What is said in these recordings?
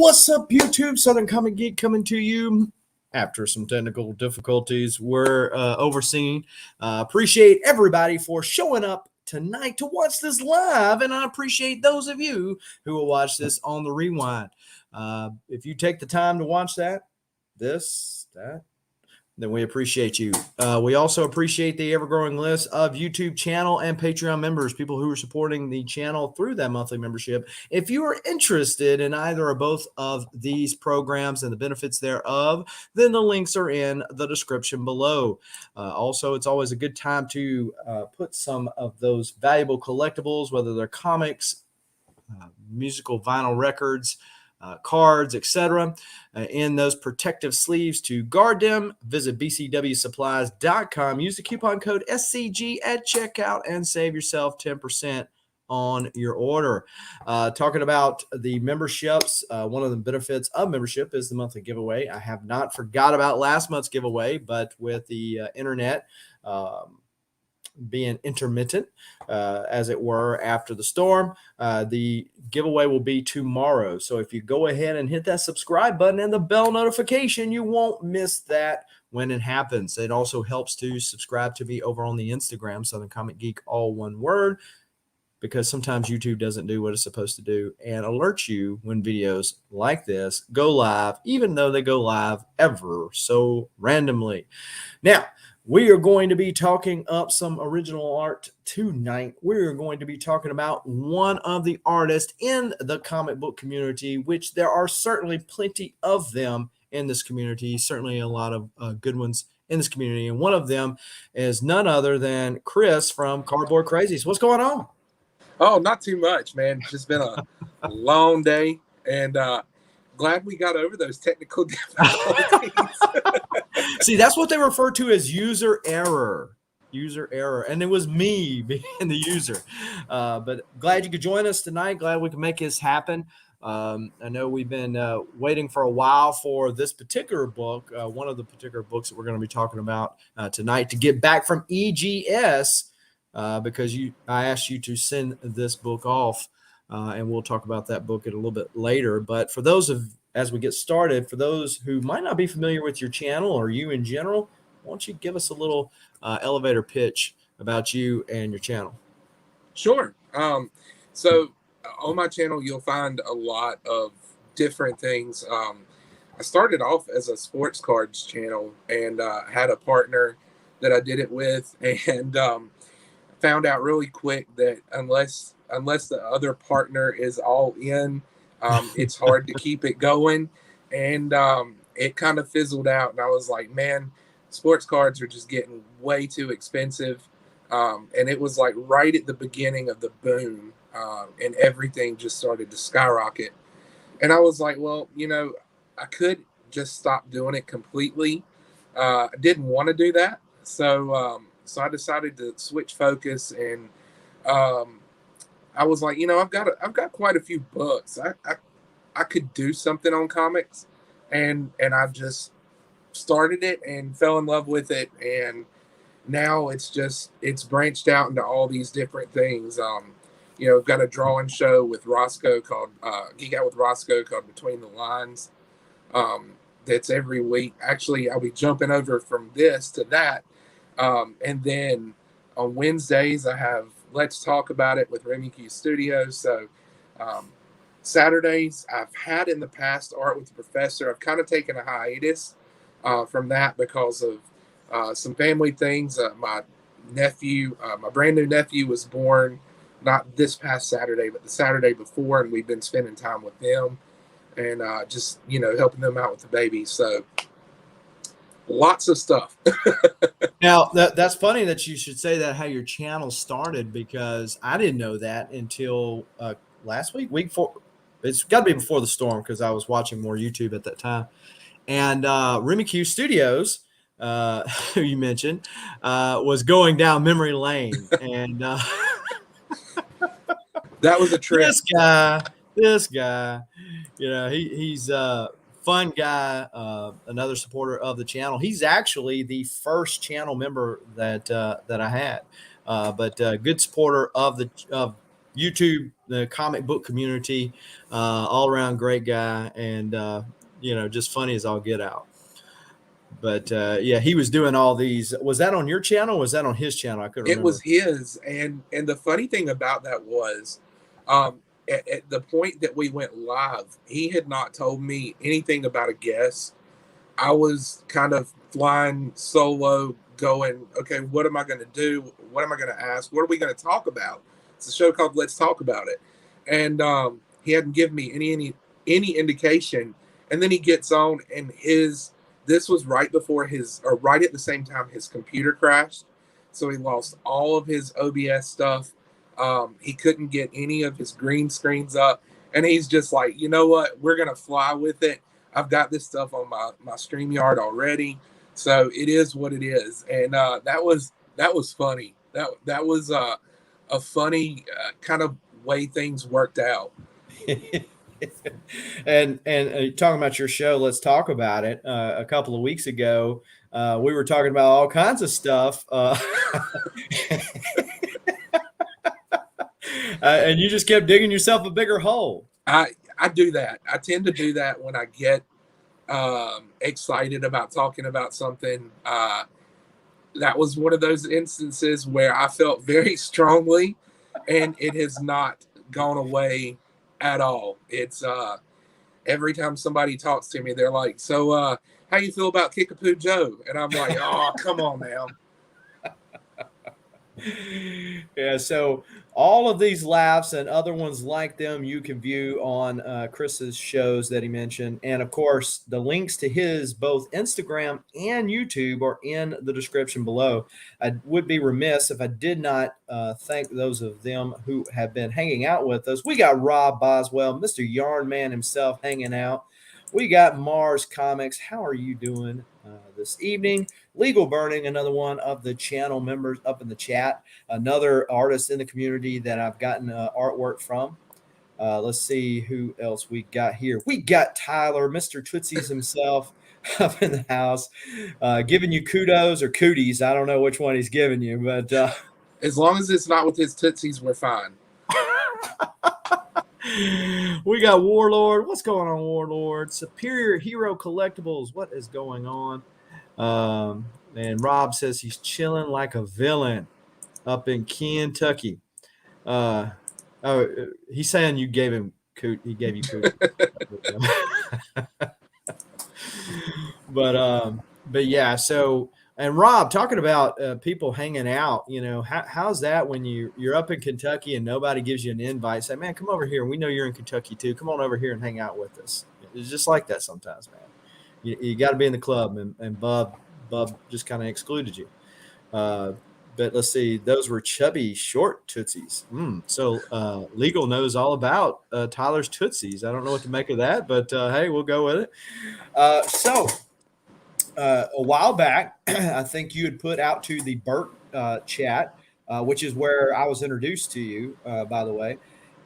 What's up, YouTube? Southern Comic Geek coming to you after some technical difficulties we're overseeing. Appreciate everybody for showing up tonight to watch this live, and I appreciate those of you who will watch this on the rewind. If you take the time to watch that, then we appreciate you. We also appreciate the ever-growing list of YouTube channel and Patreon members, people who are supporting the channel through that monthly membership. If you are interested in either or both of these programs and the benefits thereof, then the links are in the description below. Also, it's always a good time to put some of those valuable collectibles, whether they're comics, musical vinyl records, cards, etc., in those protective sleeves to guard them. Visit bcwsupplies.com. Use the coupon code SCG at checkout and save yourself 10% on your order. Talking about the memberships, one of the benefits of membership is the monthly giveaway. I have not forgot about last month's giveaway, but with the internet being intermittent, as it were, after the storm, the giveaway will be tomorrow. So if you go ahead and hit that subscribe button and the bell notification, you won't miss that when it happens. It also helps to subscribe to me over on the Instagram, Southern Comic Geek, all one word, because sometimes YouTube doesn't do what it's supposed to do and alert you when videos like this go live, even though they go live ever so randomly. Now, we are going to be talking up some original art tonight. We're going to be talking about one of the artists in the comic book community, which there are certainly plenty of them in this community, certainly a lot of good ones in this community. And one of them is none other than Chris from Carboard Crazies. What's going on? Oh, not too much, man. Just been a long day, and glad we got over those technical difficulties. See, that's what they refer to as user error. User error. And it was me being the user. But glad you could join us tonight. Glad we can make this happen. I know we've been waiting for a while for this particular book, one of the particular books that we're going to be talking about tonight, to get back from EGS, because I asked you to send this book off, and we'll talk about that book a little bit later. But for those as we get started, for those who might not be familiar with your channel or you in general, why don't you give us a little elevator pitch about you and your channel? Sure. So on my channel, you'll find a lot of different things. I started off as a sports cards channel and had a partner that I did it with, and found out really quick that unless the other partner is all in, it's hard to keep it going. And it kind of fizzled out, and I was like, man, sports cards are just getting way too expensive. And it was like right at the beginning of the boom, and everything just started to skyrocket. And I was like, well, I could just stop doing it completely. I didn't want to do that. So I decided to switch focus, and I was like, I've got quite a few books. I could do something on comics, and I just started it and fell in love with it, and now it's branched out into all these different things. We've got a drawing show with Roscoe called Geek Out with Roscoe called Between the Lines. That's every week. Actually, I'll be jumping over from this to that. And then on Wednesdays, I have Let's Talk About It with Remy Q Studios. So Saturdays, I've had in the past Art with the Professor. I've kind of taken a hiatus from that because of some family things. My brand new nephew was born not this past Saturday, but the Saturday before, and we've been spending time with them and just, helping them out with the baby. So lots of stuff. Now, that's funny that you should say that, how your channel started, because I didn't know that until last week. It's got to be before the storm, because I was watching more YouTube at that time. And Remy Q Studios, who you mentioned, was going down memory lane. And that was a trip. This guy, he's fun guy, another supporter of the channel. He's actually the first channel member that I had, but good supporter of YouTube the comic book community, all around great guy, and just funny as all get out. But yeah, he was doing all these. Was that on your channel? Or was that on his channel? I couldn't It remember. was his, and the funny thing about that was, at the point that we went live, he had not told me anything about a guest. I was kind of flying solo, going, okay, what am I going to do? What am I going to ask? What are we going to talk about? It's a show called Let's Talk About It, and he hadn't given me any indication. And then he gets on, and this was right before or right at the same time his computer crashed, so he lost all of his OBS stuff. He couldn't get any of his green screens up, and he's just like, you know what? We're gonna fly with it. I've got this stuff on my StreamYard already, so it is what it is. And that was funny. That was a funny kind of way things worked out. and talking about your show, let's talk about it. A couple of weeks ago, we were talking about all kinds of stuff, and you just kept digging yourself a bigger hole. I do that. I tend to do that when I get excited about talking about something. That was one of those instances where I felt very strongly, and it has not gone away at all. It's every time somebody talks to me, they're like, so how you feel about Kickapoo Joe? And I'm like, oh, come on now. Yeah, so all of these laughs and other ones like them you can view on Chris's shows that he mentioned. And of course, the links to his both Instagram and YouTube are in the description below. I would be remiss if I did not thank those of them who have been hanging out with us. We got Rob Boswell, Mr. Yarn Man himself, hanging out. We got Mars Comics. How are you doing this evening? Legal Burning, another one of the channel members up in the chat. Another artist in the community that I've gotten artwork from. Let's see who else we got here. We got Tyler, Mr. Tootsies himself, up in the house, giving you kudos or cooties. I don't know which one he's giving you, but as long as it's not with his Tootsies, we're fine. We got Warlord. What's going on, Warlord? Superior Hero Collectibles. What is going on? And Rob says he's chilling like a villain up in Kentucky. He's saying you gave him he gave you cooties. But yeah, so, and Rob, talking about people hanging out, how's that when you're up in Kentucky and nobody gives you an invite? Say, man, come over here. We know you're in Kentucky too. Come on over here and hang out with us. It's just like that sometimes, man. You got to be in the club, and Bub just kind of excluded you. But let's see, those were chubby, short Tootsies. So Legal knows all about Tyler's Tootsies. I don't know what to make of that, but hey, we'll go with it. So a while back, I think you had put out to the Burt chat, which is where I was introduced to you, by the way,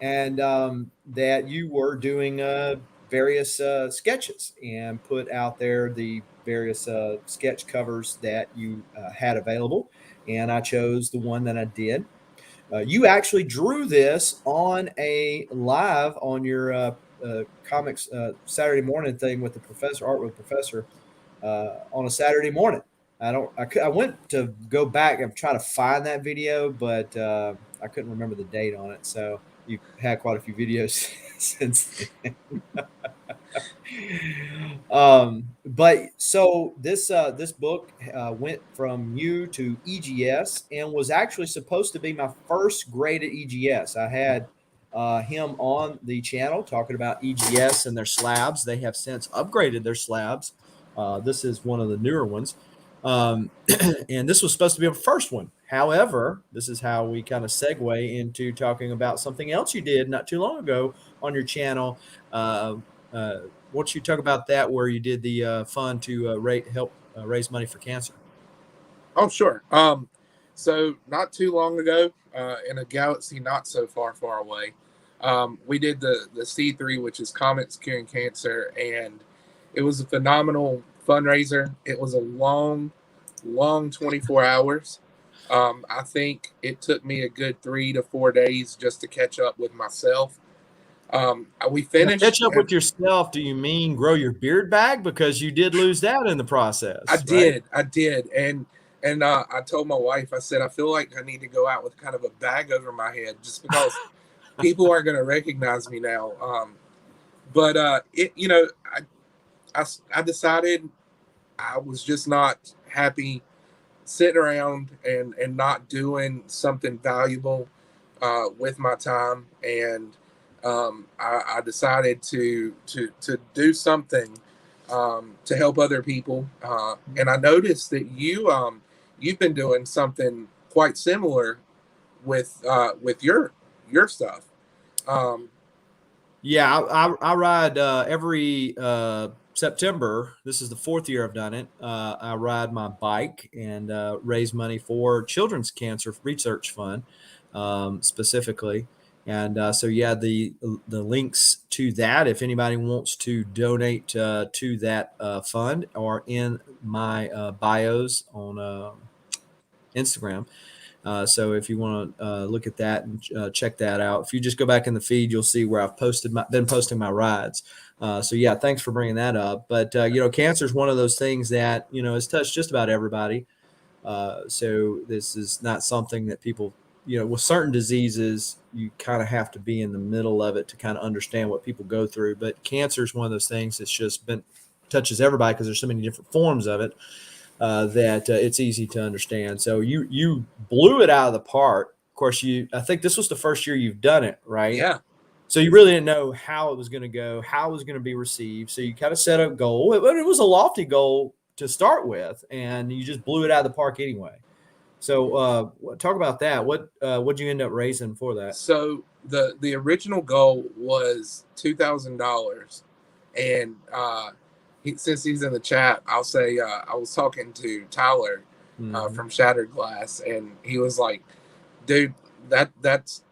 and that you were doing various sketches and put out there the various sketch covers that you had available. And I chose the one that I did. You actually drew this on a live on your comics Saturday morning thing with the professor, Art with Professor, on a Saturday morning. I went to go back and try to find that video, but I couldn't remember the date on it. So you've had quite a few videos since then. But so this book went from you to EGS and was actually supposed to be my first graded EGS. I had him on the channel talking about EGS and their slabs. They have since upgraded their slabs. This is one of the newer ones. And this was supposed to be a first one. However, this is how we kind of segue into talking about something else you did not too long ago on your channel. Why don't you talk about that, where you did the fund to help raise money for cancer? Oh, sure. So not too long ago, in a galaxy not so far away, we did the C3, which is Comets Curing Cancer, and it was a phenomenal fundraiser. It was a long 24 hours. I think it took me a good 3 to 4 days just to catch up with myself. We Now, catch finished, up and with yourself. Do you mean grow your beard back? Because you did lose that in the process, right? I did, and I told my wife, I said, I feel like I need to go out with kind of a bag over my head just because people aren't going to recognize me now. But it, you know, I decided I was just not happy sitting around and not doing something valuable with my time, and I decided to do something to help other people. And I noticed that you've been doing something quite similar with your stuff. Um, Yeah, I ride every September. This is the fourth year I've done it. I ride my bike and raise money for Children's Cancer Research Fund, specifically. And so, yeah, the links to that, if anybody wants to donate to that fund, are in my bios on Instagram. So if you want to look at that and check that out, if you just go back in the feed, you'll see where I've been posting my rides. So yeah, thanks for bringing that up. But cancer is one of those things that has touched just about everybody. So this is not something that people, with certain diseases, you kind of have to be in the middle of it to kind of understand what people go through. But cancer is one of those things that's just touches everybody because there's so many different forms of it. That it's easy to understand. So you blew it out of the park. Of course, I think this was the first year you've done it, right? yeah. So you really didn't know how it was going to go, how it was going to be received. So you kind of set a goal. It was a lofty goal to start with, and you just blew it out of the park anyway. So talk about that. What'd you end up raising for that? So the original goal was $2,000, and since he's in the chat, I'll say I was talking to Tyler from Shattered Glass, and he was like, "Dude, that's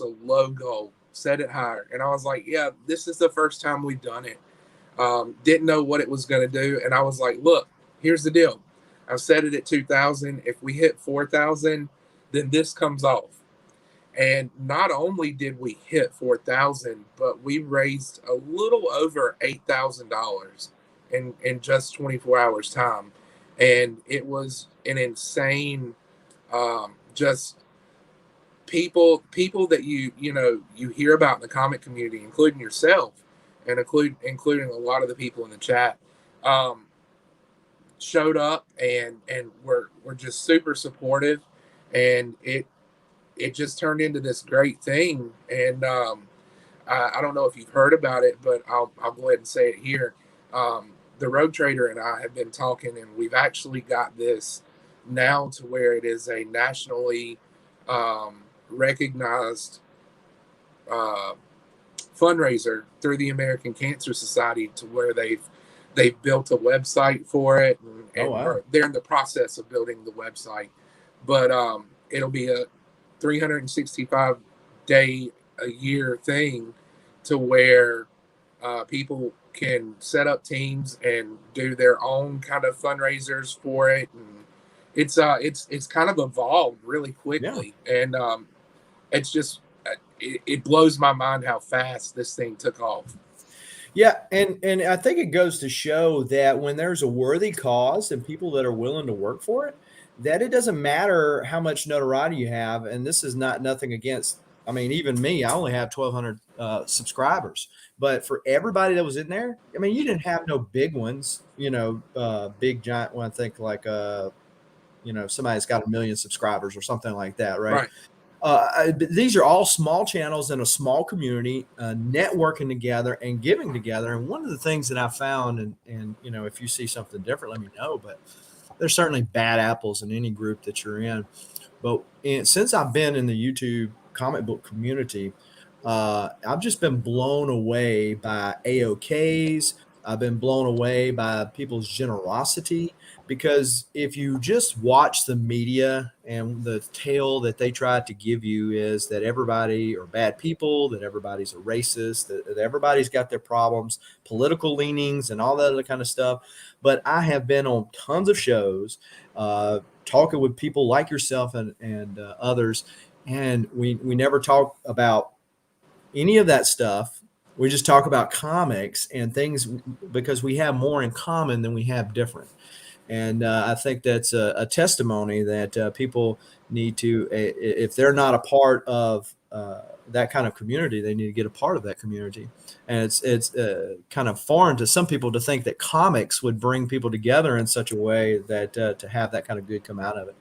a low goal. Set it higher." And I was like, "Yeah, this is the first time we've done it. Didn't know what it was going to do." And I was like, "Look, here's the deal. I've set it at 2,000. If we hit 4,000, then this comes off." And not only did we hit 4,000, but we raised a little over $8,000 in just 24 hours time. And it was an insane, just people that you hear about in the comic community, including yourself, and including a lot of the people in the chat, showed up and were just super supportive, and it just turned into this great thing. And I don't know if you've heard about it, but I'll go ahead and say it here. The Road Trader and I have been talking, and we've actually got this now to where it is a nationally recognized fundraiser through the American Cancer Society, to where they've built a website for it, and wow. they're in the process of building the website. But it'll be a 365 day a year thing, to where people can set up teams and do their own kind of fundraisers for it, and it's kind of evolved really quickly. Yeah. And it's just it blows my mind how fast this thing took off. Yeah, and I think it goes to show that when there's a worthy cause and people that are willing to work for it, that it doesn't matter how much notoriety you have. And this is nothing against, I mean, even me, I only have 1,200 subscribers. But for everybody that was in there, I mean, you didn't have no big ones, big giant one. I think like, somebody's got 1 million subscribers or something like that, right? These are all small channels in a small community, networking together and giving together. And one of the things that I found, and if you see something different, let me know. But there's certainly bad apples in any group that you're in. But since I've been in the YouTube comic book community, I've just been blown away by AOKs, I've been blown away by people's generosity, because if you just watch the media, and the tale that they try to give you is that everybody are bad people, that everybody's a racist, that everybody's got their problems, political leanings, and all that other kind of stuff. But I have been on tons of shows, talking with people like yourself and others, and we never talk about any of that stuff. We just talk about comics and things, because we have more in common than we have different. And I think that's a testimony that people need to, if they're not a part of that kind of community, they need to get a part of that community. And it's kind of foreign to some people to think that comics would bring people together in such a way that to have that kind of good come out of it.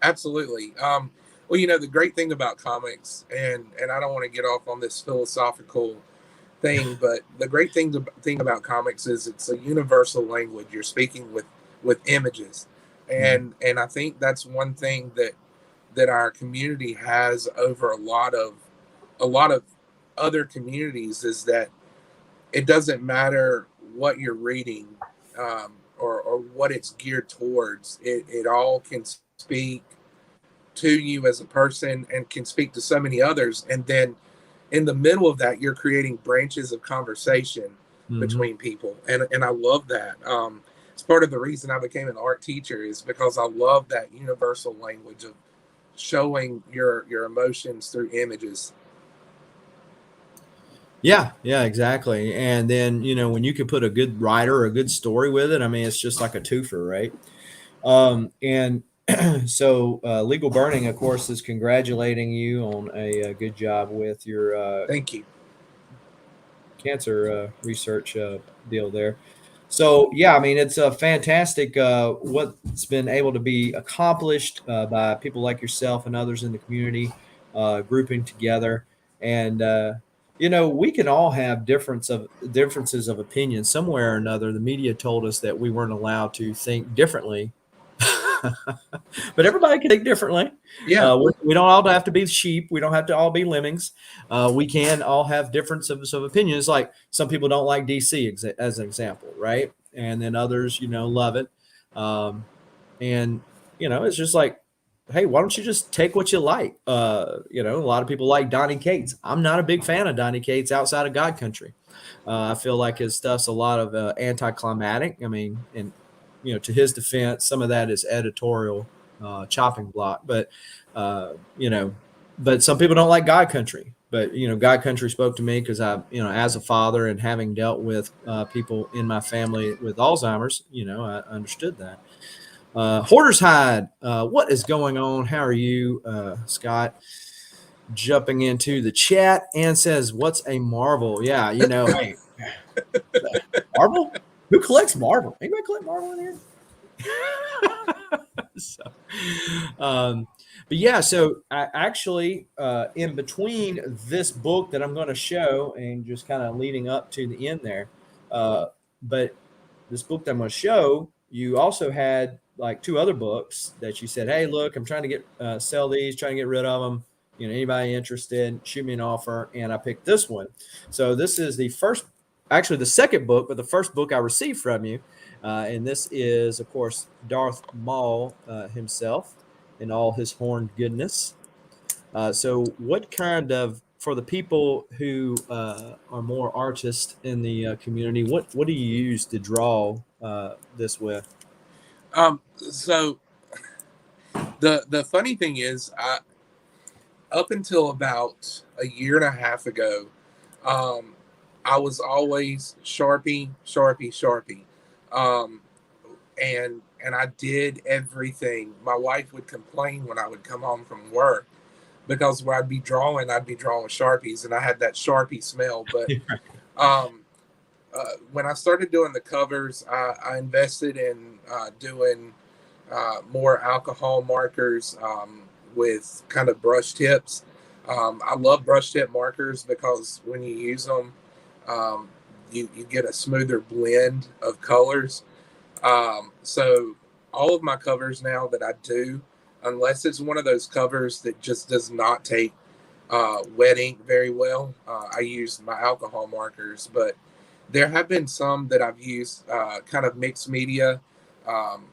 Absolutely. Well, the great thing about comics, and I don't want to get off on this philosophical thing, but the great thing about comics is it's a universal language. You're speaking with images, and I think that's one thing that our community has over a lot of other communities, is that it doesn't matter what you're reading, or what it's geared towards. It all can speak to you as a person, and can speak to so many others. And then in the middle of that, you're creating branches of conversation between people. And I love that. It's part of the reason I became an art teacher, is because I love that universal language of showing your emotions through images. Yeah, exactly. And then, when you can put a good writer or a good story with it, I mean, it's just like a twofer, right? And so Legal Burning, of course, is congratulating you on a good job with your Thank you. cancer research deal there. So yeah, I mean, it's a fantastic what's been able to be accomplished by people like yourself and others in the community, grouping together. And we can all have differences of opinion somewhere or another. The media told us that we weren't allowed to think differently. But everybody can think differently. Yeah. We don't all have to be sheep. We don't have to all be lemmings. We can all have differences of opinions. Like some people don't like DC as an example, right? And then others, love it. And it's just like, hey, why don't you just take what you like? A lot of people like Donnie Cates. I'm not a big fan of Donnie Cates outside of God Country. I feel like his stuff's a lot of anticlimactic. I mean, and to his defense, some of that is editorial chopping block. But but some people don't like God Country. But God Country spoke to me because I, as a father and having dealt with people in my family with Alzheimer's, I understood that. Hoarder's Hide, what is going on? How are you, Scott? Jumping into the chat and says, "What's a Marvel?" Yeah, hey, Marvel. Who collects Marvel? Anybody collect Marvel in here? So, but yeah, so I actually, in between this book that I'm going to show and just kind of leading up to the end there, but this book that I'm going to show, you also had like two other books that you said, "Hey, look, I'm trying to get sell these, trying to get rid of them. Anybody interested? Shoot me an offer." And I picked this one. So this is actually the second book, but the first book I received from you. And this is, of course, Darth Maul himself in all his horned goodness. So what kind of, for the people who are more artists in the community, what do you use to draw this with? So the funny thing is, up until about a year and a half ago, I was always Sharpie, Sharpie, Sharpie. And I did everything. My wife would complain when I would come home from work, because where I'd be drawing Sharpies, and I had that Sharpie smell. But when I started doing the covers, I invested in doing more alcohol markers with kind of brush tips. I love brush tip markers because when you use them, you get a smoother blend of colors. So all of my covers now that I do, unless it's one of those covers that just does not take wet ink very well, I use my alcohol markers. But There have been some that I've used kind of mixed media, um,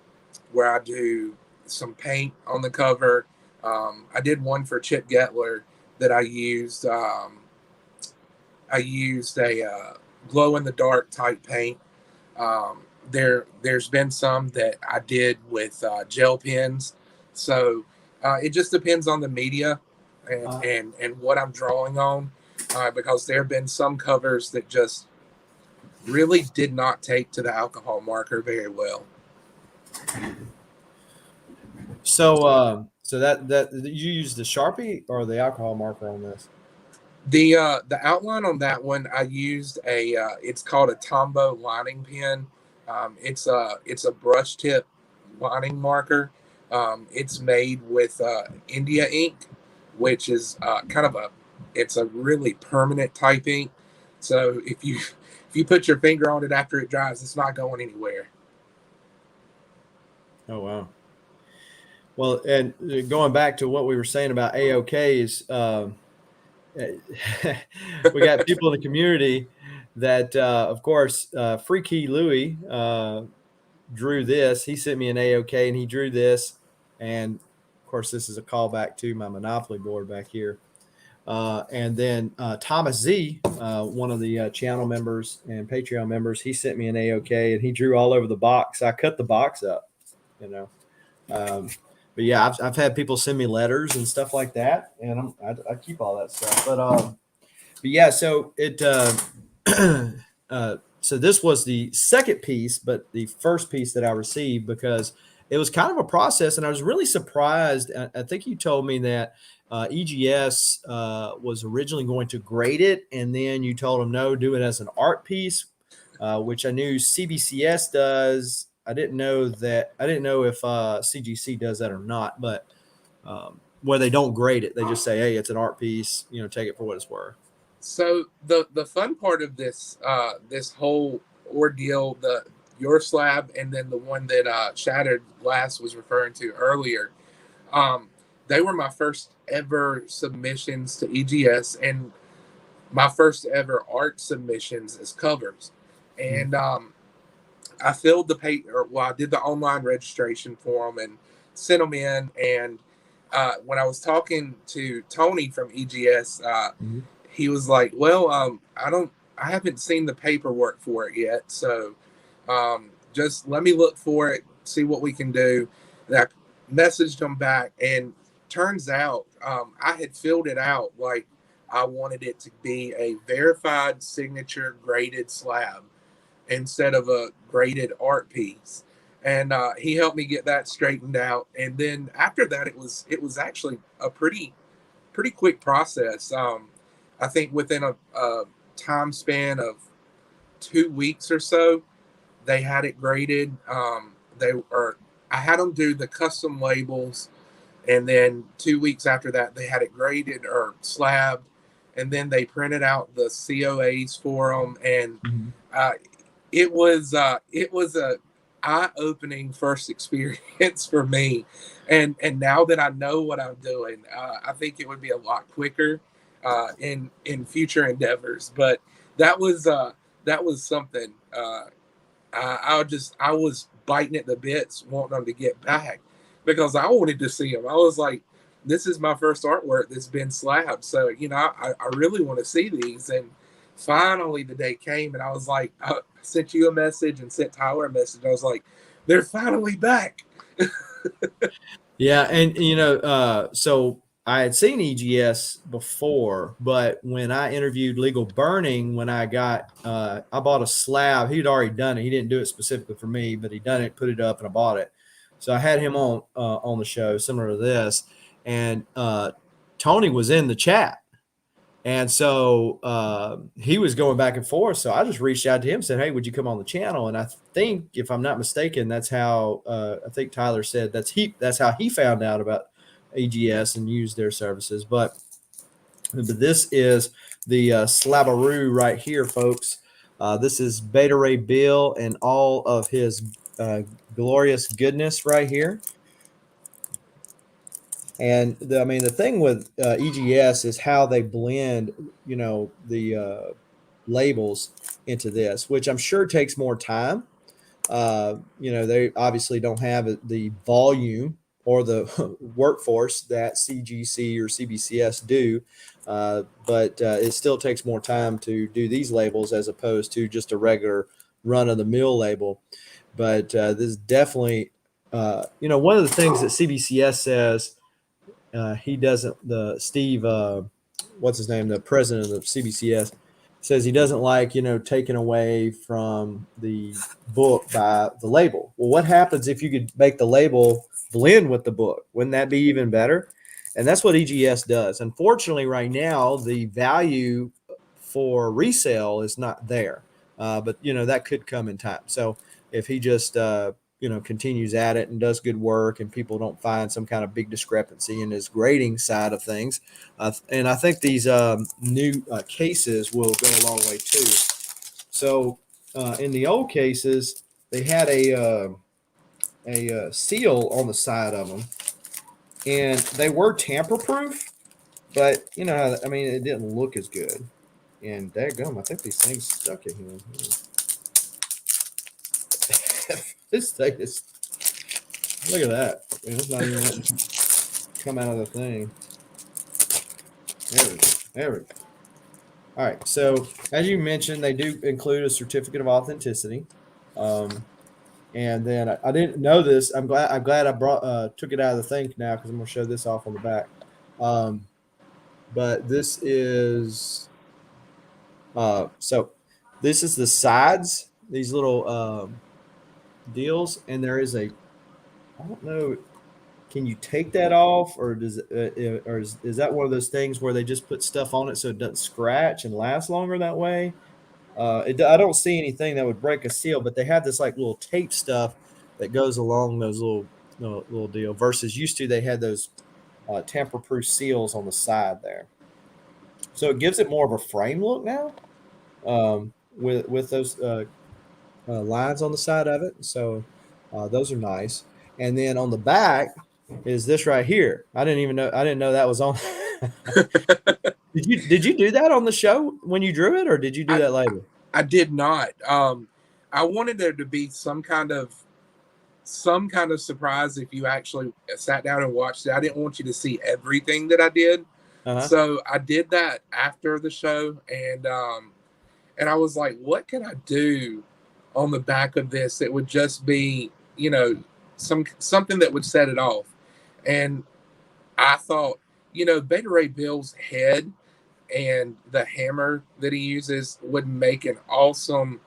where I do some paint on the cover. I did one for Chip Getler that I used a glow in the dark type paint. There's been some that I did with gel pens. So it just depends on the media and what I'm drawing on, because there have been some covers that just really did not take to the alcohol marker very well. So that you use the Sharpie or the alcohol marker on this? The outline on that one, I used it's called a Tombow lining pen. It's a brush tip lining marker. It's made with India ink, which is it's a really permanent type ink. So if you put your finger on it after it dries, it's not going anywhere. Oh wow. Well, and going back to what we were saying about AOKs, we got people in the community that, of course, Freaky Louie drew this. He sent me an AOK and he drew this. And of course, this is a callback to my Monopoly board back here. And then Thomas Z, one of the channel members and Patreon members, he sent me an AOK and he drew all over the box. I cut the box up, you know. But yeah, I've had people send me letters and stuff like that, and I keep all that stuff. But yeah, so it so this was the second piece, but the first piece that I received, because it was kind of a process, and I was really surprised. I think you told me that EGS was originally going to grade it, and then you told them no, do it as an art piece, which I knew CBCS does. I didn't know if CGC does that or not, but where they don't grade it, they just say, "Hey, it's an art piece. You know, take it for what it's worth." So the fun part of this whole ordeal, your slab and then the one that Shattered Glass was referring to earlier, they were my first ever submissions to EGS and my first ever art submissions as covers. And I filled the paper. Well, I did the online registration for them and sent them in. And when I was talking to Tony from EGS, he was like, "Well, I haven't seen the paperwork for it yet, so just let me look for it, see what we can do." And I messaged him back, and turns out I had filled it out like I wanted it to be a verified signature graded slab instead of a graded art piece. And he helped me get that straightened out. And then after that, it was actually a pretty quick process. I think within a time span of 2 weeks or so, they had it graded. I had them do the custom labels, and then 2 weeks after that, they had it graded or slabbed, and then they printed out the COAs for them. And it was a eye-opening first experience for me, and now that I know what I'm doing, I think it would be a lot quicker in future endeavors. But that was something. I was biting at the bits, wanting them to get back because I wanted to see them. I was like, this is my first artwork that's been slabbed, so I really want to see these. And finally the day came, and I was like, I sent you a message and sent Tyler a message. I was like, they're finally back. Yeah, and so I had seen EGS before, but when I interviewed Legal Burning, when I bought a slab. He'd already done it. He didn't do it specifically for me, but he done it, put it up, and I bought it. So I had him on the show, similar to this, and Tony was in the chat. And so he was going back and forth. So I just reached out to him and said, "Hey, would you come on the channel?" And I think, if I'm not mistaken, that's how I think Tyler said that's how he found out about EGS and used their services. But this is the Slabaroo right here, folks. This is BetaRay Bill and all of his glorious goodness right here. And the thing with EGS is how they blend, the labels. into this, which I'm sure takes more time. They obviously don't have the volume or the workforce that CGC or CBCS do, but it still takes more time to do these labels as opposed to just a regular run-of-the-mill label. But this is definitely, one of the things that CBCS says he doesn't. The Steve, what's his name, the president of CBCS, says he doesn't like taking away from the book by the label. Well, what happens if you could make the label blend with the book? Wouldn't that be even better? And that's what EGS does. Unfortunately, right now the value for resale is not there, but that could come in time. So if he just continues at it and does good work and people don't find some kind of big discrepancy in his grading side of things. And I think these new cases will go a long way too. So in the old cases, they had a seal on the side of them, and they were tamper proof, but it didn't look as good. And daggum, I think these things stuck in here. This thing is, look at that. It's not even letting it come out of the thing. There we go. All right. So as you mentioned, they do include a certificate of authenticity. And then I didn't know this. I'm glad I took it out of the thing now, because I'm going to show this off on the back. But this is so this is the sides, these little deals, and there is I don't know, can you take that off, or does or is that one of those things where they just put stuff on it so it doesn't scratch and last longer that way? I don't see anything that would break a seal, but they have this like little tape stuff that goes along those little deal, versus used to they had those tamper proof seals on the side there. So it gives it more of a frame look now, with those lines on the side of it. So those are nice. And then on the back is this right here. I didn't know that was on. Did you do that on the show when you drew it, or did you do that later? I did not. I wanted there to be some kind of surprise if you actually sat down and watched it. I didn't want you to see everything that I did. So I did that after the show, and I was like, what can I do on the back of this that would just be, something that would set it off. And I thought, BetaRay Bill's head and the hammer that he uses would make an awesome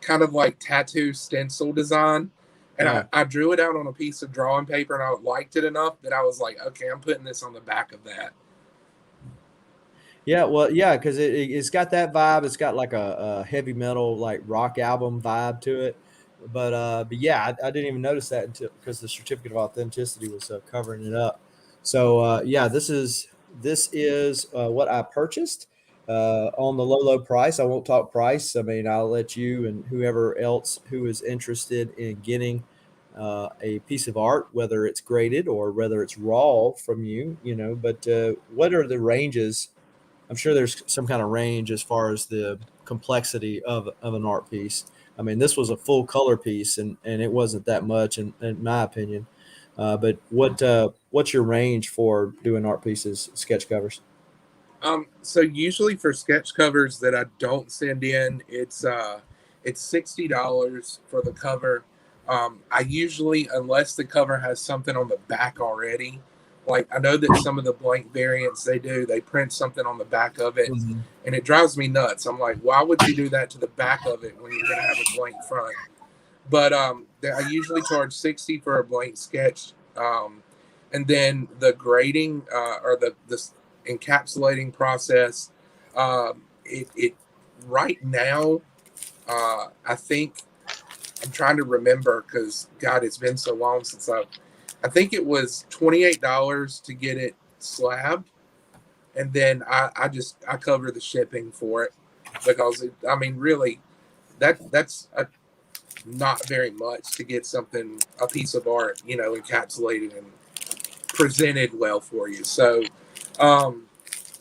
kind of like tattoo stencil design. And I drew it out on a piece of drawing paper, and I liked it enough that I was like, okay, I'm putting this on the back of that. Yeah, well, yeah, because it's got that vibe. It's got like a heavy metal, like rock album vibe to it. But yeah, I didn't even notice that until, because the certificate of authenticity was covering it up. So yeah, this is what I purchased on the low price. I won't talk price. I mean, I'll let you and whoever else who is interested in getting a piece of art, whether it's graded or whether it's raw from you, But what are the ranges? I'm sure there's some kind of range as far as the complexity of an art piece. I mean, this was a full color piece, and it wasn't that much in my opinion. But what's your range for doing art pieces, sketch covers? So usually for sketch covers that I don't send in, it's $60 for the cover. I usually, unless the cover has something on the back already, like I know that some of the blank variants they print something on the back of it, and it drives me nuts. I'm like, why would you do that to the back of it when you're gonna have a blank front? But I usually charge $60 for a blank sketch, and then the grading or the encapsulating process. It right now, I think I'm trying to remember, because God, it's been so long since I think it was $28 to get it slabbed, and then I cover the shipping for it, because really, that's not very much to get a piece of art, encapsulated and presented well for you. So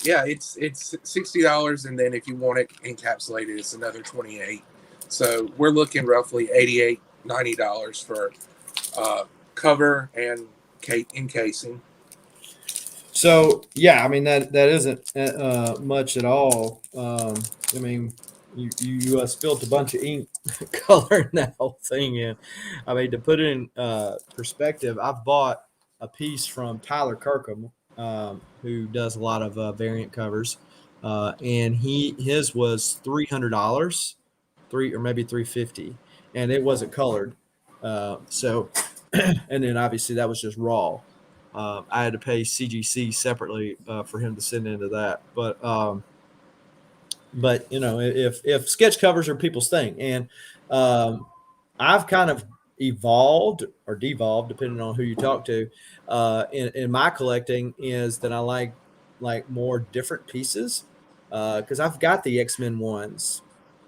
Yeah, it's $60, and then if you want it encapsulated, it's another 28. So we're looking roughly $88-$90 for cover and encasing. So yeah, I mean that isn't much at all. I mean, you spilt a bunch of ink coloring that whole thing in. I mean, to put it in perspective, I've bought a piece from Tyler Kirkham, who does a lot of variant covers, and his was $300, three or maybe 350, and it wasn't colored. So, and then obviously that was just raw. I had to pay CGC separately for him to send into that. But you know, if sketch covers are people's thing, and um, I've kind of evolved or devolved depending on who you talk to in my collecting, is that I like more different pieces because I've got the X-Men ones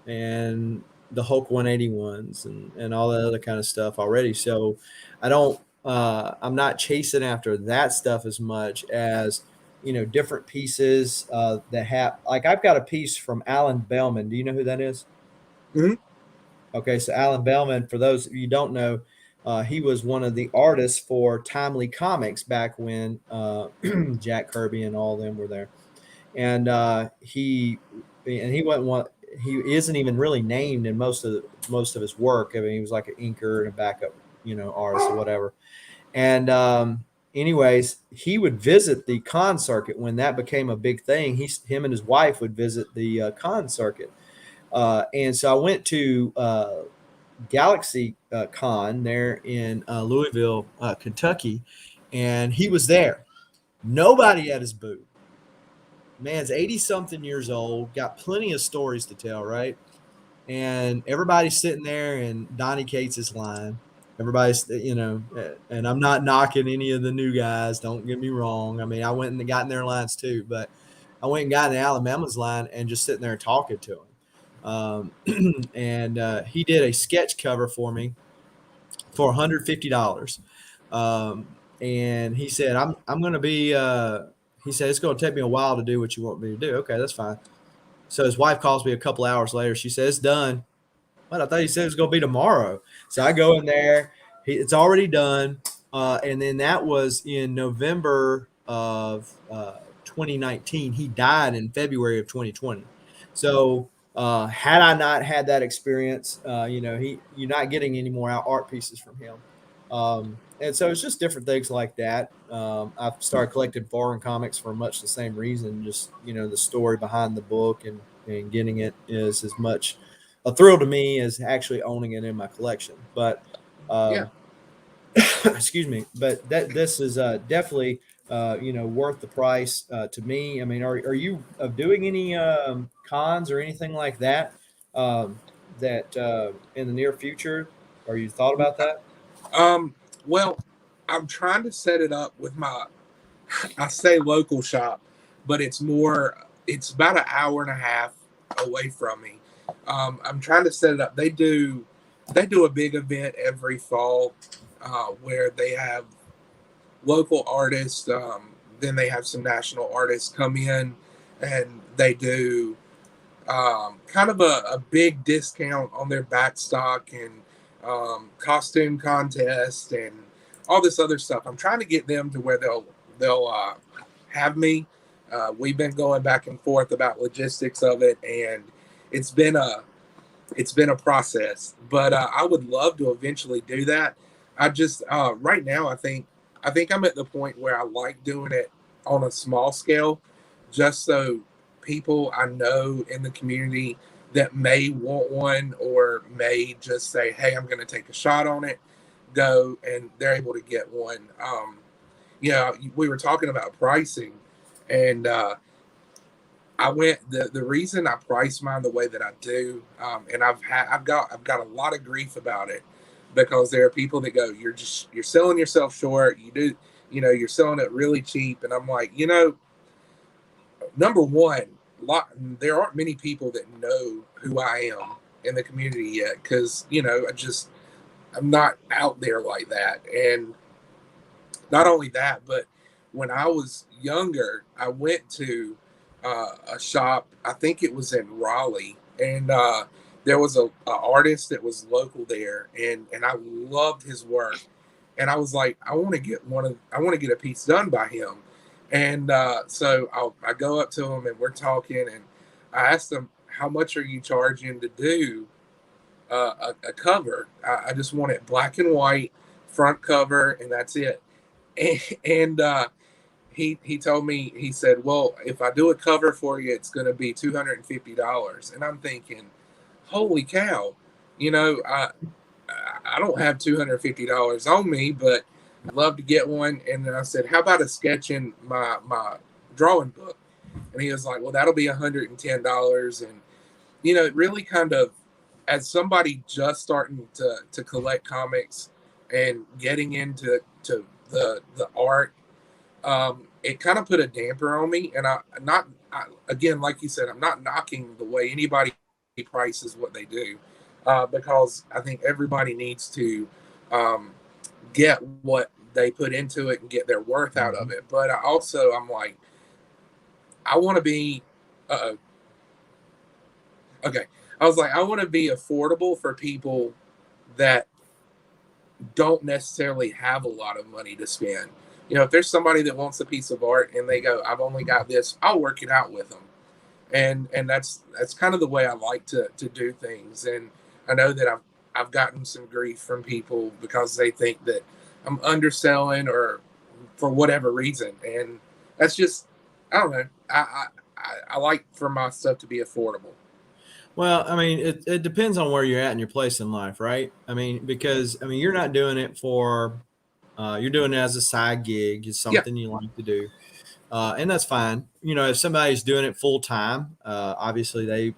and the Hulk 180 ones and all that other kind of stuff already. So I don't I'm not chasing after that stuff as much as, you know, different pieces that have, like, I've got a piece from Alan Bellman. Do you know who that is? Mm-hmm. Okay, so Alan Bellman, for those of you who don't know, he was one of the artists for Timely Comics back when Jack Kirby and all of them were there. And he wasn't one. He isn't even really named in most of his work. I mean, he was like an inker and a backup, you know, artist or whatever. And anyways, he would visit the con circuit when that became a big thing. Him and his wife would visit the con circuit. And so I went to Galaxy Con there in Louisville, Kentucky, and he was there. Nobody at his booth. Man's 80 something years old, got plenty of stories to tell, right? And everybody's sitting there, and Donnie Cates is line. Everybody's, you know, and I'm not knocking any of the new guys. Don't get me wrong. I mean, I went and got in their lines too, but I went and got in Alabama's line and just sitting there talking to him. And he did a sketch cover for me for $150. And he said, I'm going to be, he said, it's going to take me a while to do what you want me to do. Okay, that's fine. So his wife calls me a couple hours later. She says, it's done. But I thought he said it was going to be tomorrow. So I go in there. It's already done. And then that was in November of 2019. He died in February of 2020. So had I not had that experience, you know, you're not getting any more art pieces from him. And so it's just different things like that. I've started collecting foreign comics for much the same reason. Just, you know, the story behind the book and getting it is as much a thrill to me as actually owning it in my collection. But Yeah. excuse me, but this is definitely you know, worth the price to me. I mean, are you doing any cons or anything like that that in the near future? Are you thought about that? Well, I'm trying to set it up with I say local shop, but it's about an hour and a half away from me. I'm trying to set it up. They do a big event every fall where they have local artists. Then they have some national artists come in, and they do kind of a big discount on their back stock and costume contest and all this other stuff. I'm trying to get them to where they'll have me. We've been going back and forth about logistics of it, and it's been a process. But I would love to eventually do that. I just right now I think I'm at the point where I like doing it on a small scale, just so people I know in the community that may want one or may just say, "Hey, I'm going to take a shot on it," go and they're able to get one. You know, we were talking about pricing, and I went the reason I price mine the way that I do, and I've got a lot of grief about it because there are people that go, you're selling yourself short. You're selling it really cheap, and I'm like, number one, there aren't many people that know who I am in the community yet because I'm not out there like that. And not only that, but when I was younger, I went to a shop. I think it was in Raleigh, and there was a artist that was local there, and I loved his work, and I was like, I want to get a piece done by him, and so I go up to him and we're talking, and I asked him, how much are you charging to do a cover? I just want it black and white, front cover, and that's it. And he told me, he said, well, if I do a cover for you, it's going to be $250. And I'm thinking, holy cow, you know, I don't have $250 on me, but I'd love to get one. And then I said, how about a sketch in my drawing book? And he was like, well, that'll be $110. And, you know, it really kind of, as somebody just starting to collect comics and getting into the art, it kind of put a damper on me. And again, like you said, I'm not knocking the way anybody prices what they do, because I think everybody needs to get what they put into it and get their worth out of it. But I'm like, I want to be, okay. I was like, I want to be affordable for people that don't necessarily have a lot of money to spend. You know, if there's somebody that wants a piece of art and they go, I've only got this, I'll work it out with them. And that's kind of the way I like to do things. And I know that I've gotten some grief from people because they think that I'm underselling or for whatever reason. And that's just, I don't know. I like for my stuff to be affordable. Well, I mean, it depends on where you're at in your place in life, right? I mean, because I mean, you're not doing it for, you're doing it as a side gig. It's something you like to do, and that's fine. You know, if somebody's doing it full time, obviously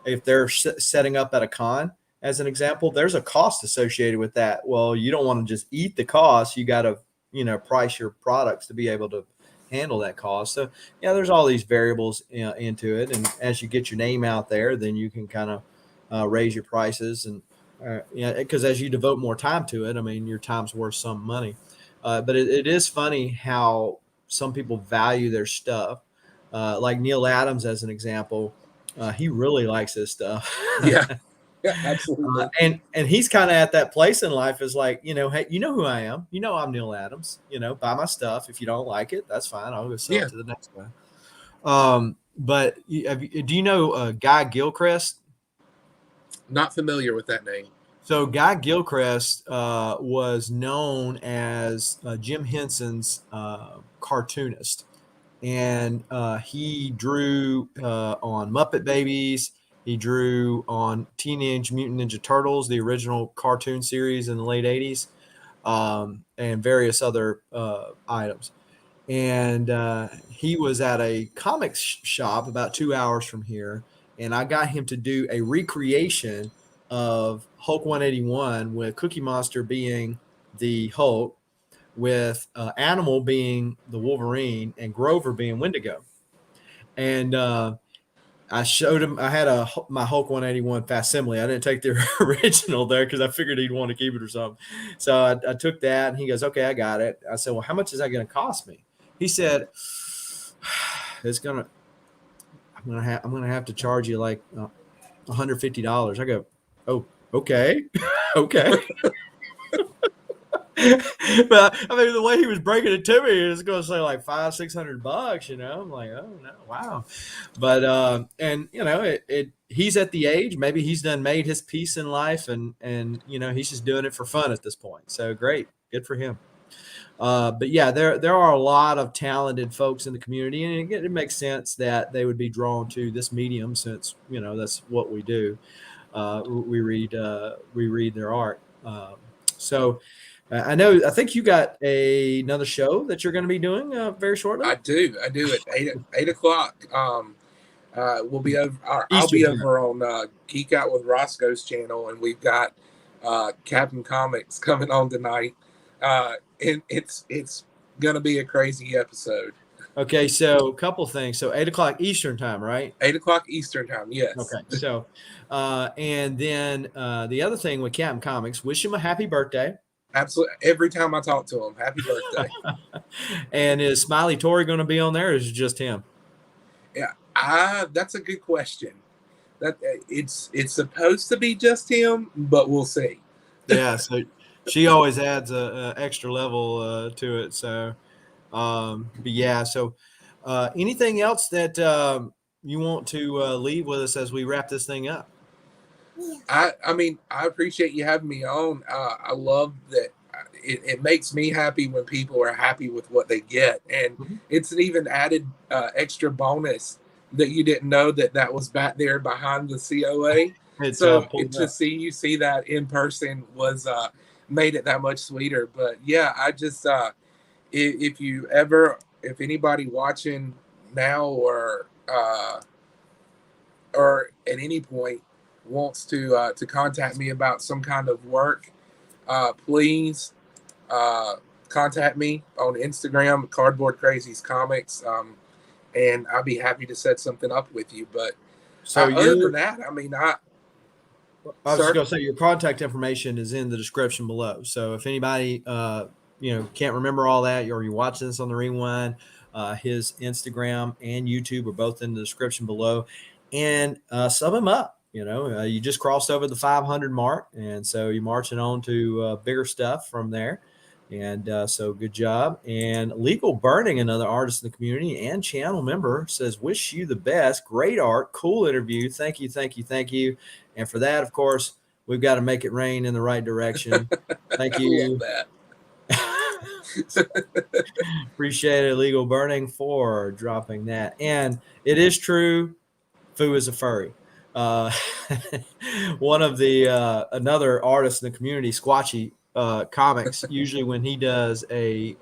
if they're setting up at a con, as an example, there's a cost associated with that. Well, you don't want to just eat the cost. You got to, you know, price your products to be able to handle that cost. So yeah, there's all these variables into it, and as you get your name out there, then you can kind of raise your prices, and because as you devote more time to it, I mean, your time's worth some money. But it is funny how some people value their stuff, like Neil Adams as an example. He really likes his stuff. Yeah, absolutely. And he's kind of at that place in life is like, you know, hey, you know who I am. You know, I'm Neil Adams. You know, buy my stuff. If you don't like it, that's fine. I'll go sell it to the next guy. But do you know Guy Gilchrist? Not familiar with that name. So Guy Gilchrist was known as Jim Henson's cartoonist. And he drew on Muppet Babies. He drew on Teenage Mutant Ninja Turtles, the original cartoon series in the late 80s, and various other items. And he was at a comics shop about 2 hours from here, and I got him to do a recreation of Hulk 181 with Cookie Monster being the Hulk, with Animal being the Wolverine, and Grover being Wendigo. And I showed him, I had my Hulk 181 facsimile. I didn't take the original there because I figured he'd want to keep it or something. So I took that, and he goes, okay, I got it. I said, well, how much is that going to cost me? He said, I'm going to have to charge you like $150. I go, oh, okay. Okay. But I mean, the way he was breaking it to me, it was going to say like $500-600. You know, I'm like, oh no, wow. But and you know, he's at the age, maybe he's made his peace in life, and you know, he's just doing it for fun at this point. So great, good for him. But yeah, there are a lot of talented folks in the community, and it makes sense that they would be drawn to this medium, since you know that's what we do. We read their art. So. I think you got another show that you're going to be doing very shortly. I do at 8 o'clock. We'll be over. I'll be over on Geek Out with Roscoe's channel, and we've got Captain Comics coming on tonight. And it's going to be a crazy episode. Okay, so a couple things. So 8 o'clock Eastern time, right? 8 o'clock Eastern time, yes. Okay, so and then the other thing with Captain Comics, wish him a happy birthday. Absolutely. Every time I talk to him, happy birthday. And is Smiley Tory going to be on there, or is it just him? Yeah, That's a good question. That it's supposed to be just him, but we'll see. Yeah, so she always adds a extra level to it. So, but yeah. So, anything else that you want to leave with us as we wrap this thing up? I mean, I appreciate you having me on. I love that. It makes me happy when people are happy with what they get, and Mhm. it's an even added extra bonus that you didn't know that was back there behind the COA. It So pulled to up. see you see that in person was made it that much sweeter. But yeah, I just if you ever, if anybody watching now or at any point wants to contact me about some kind of work, please uh, contact me on Instagram, Cardboard Crazies Comics, and I'll be happy to set something up with you. But So other than your that, I mean, I was just sir, going to say your contact information is in the description below. So if anybody, can't remember all that, or you're watching this on the rewind, his Instagram and YouTube are both in the description below, and sub him up. You just crossed over the 500 mark, and so you're marching on to bigger stuff from there. And so good job. And Legal Burning, another artist in the community and channel member, says, wish you the best. Great art. Cool interview. Thank you. Thank you. Thank you. And for that, of course, we've got to make it rain in the right direction. Thank I love you. that. Appreciate it, Legal Burning, for dropping that. And it is true, Fu is a furry. Uh, one of the another artist in the community, Squatchy Comics, usually when he does a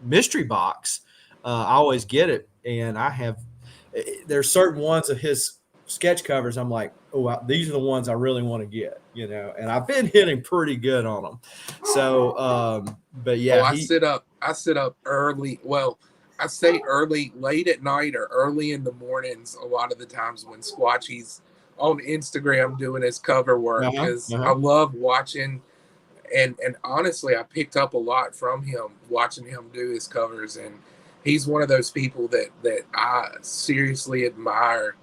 mystery box, I always get it, and there's certain ones of his sketch covers I'm like, oh, these are the ones I really want to get, and I've been hitting pretty good on them. So but Oh, yeah, I sit up early. Well, I say early, late at night or early in the mornings a lot of the times when Squatchy's on Instagram doing his cover work uh-huh, because I uh-huh. love watching and honestly I picked up a lot from him watching him do his covers, and he's one of those people that I seriously admire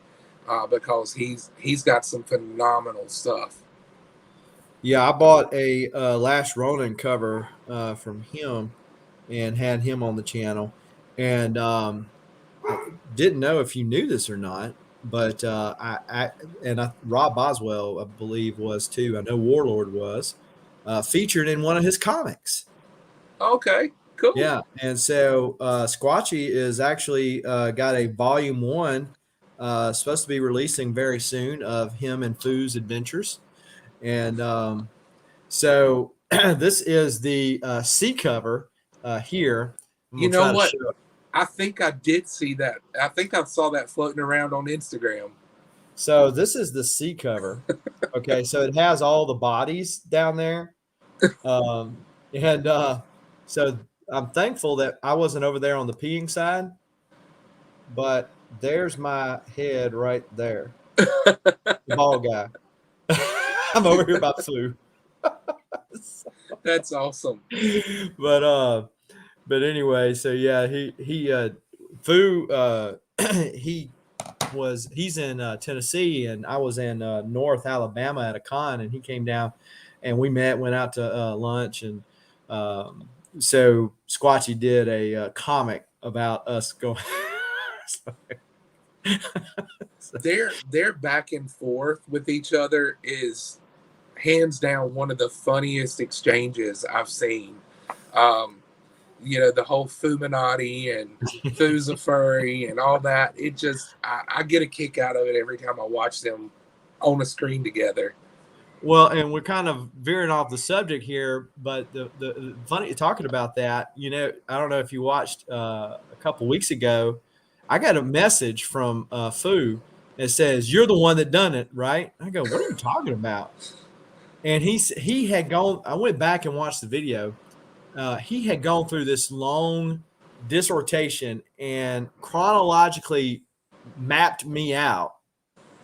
because he's got some phenomenal stuff. Yeah, I bought a Last Ronin cover from him and had him on the channel, and I didn't know if you knew this or not, but Rob Boswell, I believe, was too. I know Warlord was featured in one of his comics. Okay, cool. Yeah, and so Squatchy is actually got a volume one supposed to be releasing very soon of him and Foo's adventures, and so this is the C cover here. I'm You gonna know try to what? show. I think I did see that. I think I saw that floating around on Instagram. So this is the C cover. Okay, so it has all the bodies down there, and so I'm thankful that I wasn't over there on the peeing side, but there's my head right there, the ball guy. I'm over here by Flu, That's awesome. but anyway, so yeah, he Fu he's in Tennessee, and I was in North Alabama at a con, and he came down, and we went out to lunch, and so Squatchy did a comic about us going. Their back and forth with each other is hands down one of the funniest exchanges I've seen. Um, the whole Fuminati and Fu's a furry and all that. It just I get a kick out of it every time I watch them on a screen together. Well, and we're kind of veering off the subject here, but the funny talking about that, I don't know if you watched a couple weeks ago, I got a message from Fu that says, "You're the one that done it, right?" I go, "What are you talking about?" And he had gone. I went back and watched the video. He had gone through this long dissertation and chronologically mapped me out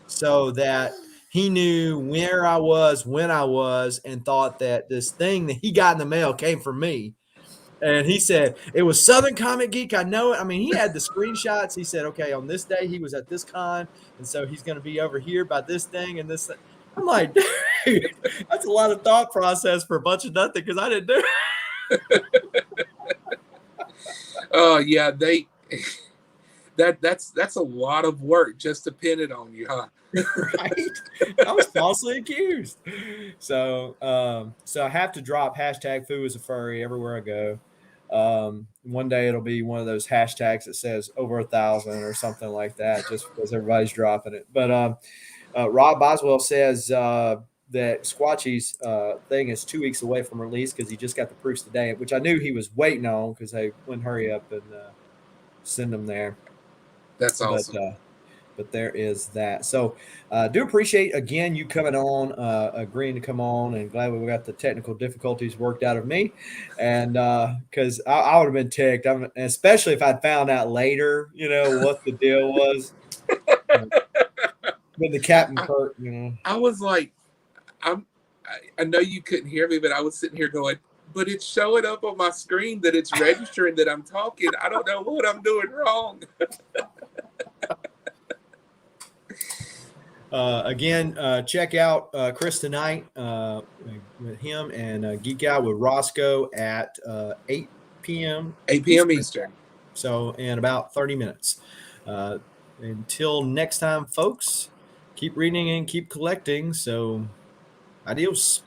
so that he knew where I was, when I was, and thought that this thing that he got in the mail came from me. And he said, it was Southern Comic Geek. I know it. I mean, he had the screenshots. He said, okay, on this day, he was at this con. And so he's going to be over here by this thing and this thing. I'm like, dude, that's a lot of thought process for a bunch of nothing because I didn't do it. Oh, yeah. That's a lot of work just to pin it on you, huh? Right? I was falsely accused. So I have to drop hashtag Foo is a furry everywhere I go. One day it'll be one of those hashtags that says over 1,000 or something like that, just because everybody's dropping it. But Rob Boswell says that Squatchy's thing is 2 weeks away from release because he just got the proofs today, which I knew he was waiting on because they wouldn't hurry up and send them there. That's awesome. But there is that. So do appreciate, again, you coming on, agreeing to come on, and glad we got the technical difficulties worked out of me. And because I would have been ticked, especially if I'd found out later, what the deal was. With the Captain Kirk, I was like, I know you couldn't hear me, but I was sitting here going, but it's showing up on my screen that it's registering that I'm talking. I don't know what I'm doing wrong. Again, check out Chris tonight with him and Geek Out with Roscoe at 8 p.m. 8 p.m. Eastern. So in about 30 minutes. Until next time, folks, keep reading and keep collecting. So adios.